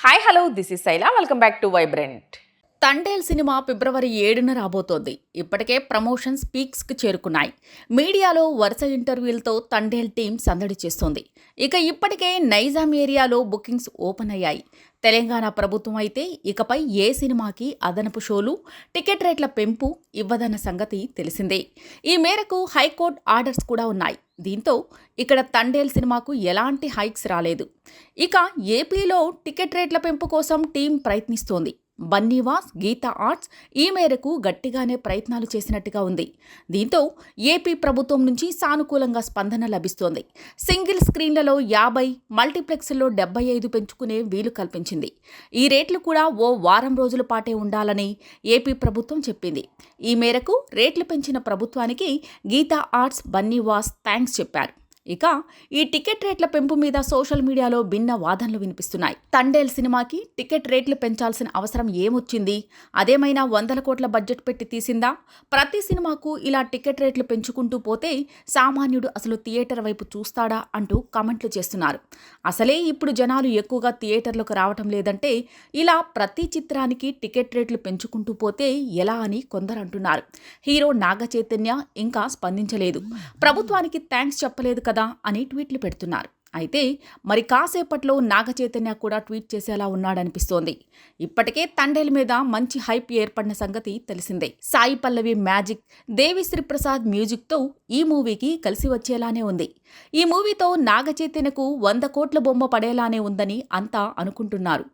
Hi hello this is Shaila welcome back to vibrant. Thandel cinema February 7న రాబోతోంది. ఇప్పటికే promotions పీక్స్కి చేరుకున్నాయి. మీడియాలో వరుస ఇంటర్వ్యూలతో తండేల్ టీం సందడి చేస్తోంది. ఇక ఇప్పటికే నైజాం ఏరియాలో బుకింగ్స్ ఓపెన్ అయ్యాయి. తెలంగాణ ప్రభుత్వం అయితే ఇకపై ఏ సినిమాకి అదనపు షోలు, టికెట్ రేట్ల పెంపు ఇవ్వదన్న సంగతి తెలిసిందే. ఈ మేరకు హైకోర్టు ఆర్డర్స్ కూడా ఉన్నాయి. దీంతో ఇక్కడ తండేల్ సినిమాకు ఎలాంటి హైక్స్ రాలేదు. ఇక ఏపీలో టికెట్ రేట్ల పెంపు కోసం టీం ప్రయత్నిస్తోంది. బన్నీవాస్, గీతా ఆర్ట్స్ ఈ మేరకు గట్టిగానే ప్రయత్నాలు చేసినట్టుగా ఉంది. దీంతో ఏపీ ప్రభుత్వం నుంచి సానుకూలంగా స్పందన లభిస్తోంది. సింగిల్ స్క్రీన్లలో 50, మల్టీప్లెక్స్లో 75 పెంచుకునే వీలు కల్పించింది. ఈ రేట్లు కూడా ఓ వారం రోజుల పాటే ఉండాలని ఏపీ ప్రభుత్వం చెప్పింది. ఈ మేరకు రేట్లు పెంచిన ప్రభుత్వానికి గీతా ఆర్ట్స్, బన్నీవాస్ థ్యాంక్స్ చెప్పారు. ఇక ఈ టికెట్ రేట్ల పెంపు మీద సోషల్ మీడియాలో భిన్న వాదనలు వినిపిస్తున్నాయి. తండేల్ సినిమాకి టికెట్ రేట్లు పెంచాల్సిన అవసరం ఏమొచ్చింది? అదేమైనా 100 కోట్ల బడ్జెట్ పెట్టి తీసిందా? ప్రతి సినిమాకు ఇలా టికెట్ రేట్లు పెంచుకుంటూ పోతే సామాన్యుడు అసలు థియేటర్ వైపు చూస్తాడా అంటూ కామెంట్లు చేస్తున్నారు. అసలే ఇప్పుడు జనాలు ఎక్కువగా థియేటర్లకు రావటం లేదంటే ఇలా ప్రతి చిత్రానికి టికెట్ రేట్లు పెంచుకుంటూ పోతే ఎలా అని కొందరు అంటున్నారు. హీరో నాగ చైతన్య ఇంకా స్పందించలేదు, ప్రభుత్వానికి థ్యాంక్స్ చెప్పలేదు కదా అని ట్వీట్లు పెడుతున్నారు. అయితే మరి కాసేపట్లో నాగ చైతన్య కూడా ట్వీట్ చేసేలా ఉన్నాడనిపిస్తోంది. ఇప్పటికే తండేల్ మీద మంచి హైప్ ఏర్పడిన సంగతి తెలిసిందే. సాయి పల్లవి మ్యాజిక్, దేవిశ్రీ ప్రసాద్ మ్యూజిక్తో ఈ మూవీకి కలిసి వచ్చేలానే ఉంది. ఈ మూవీతో నాగ చైతన్యకు 100 కోట్ల బొమ్మ పడేలానే ఉందని అంతా అనుకుంటున్నారు.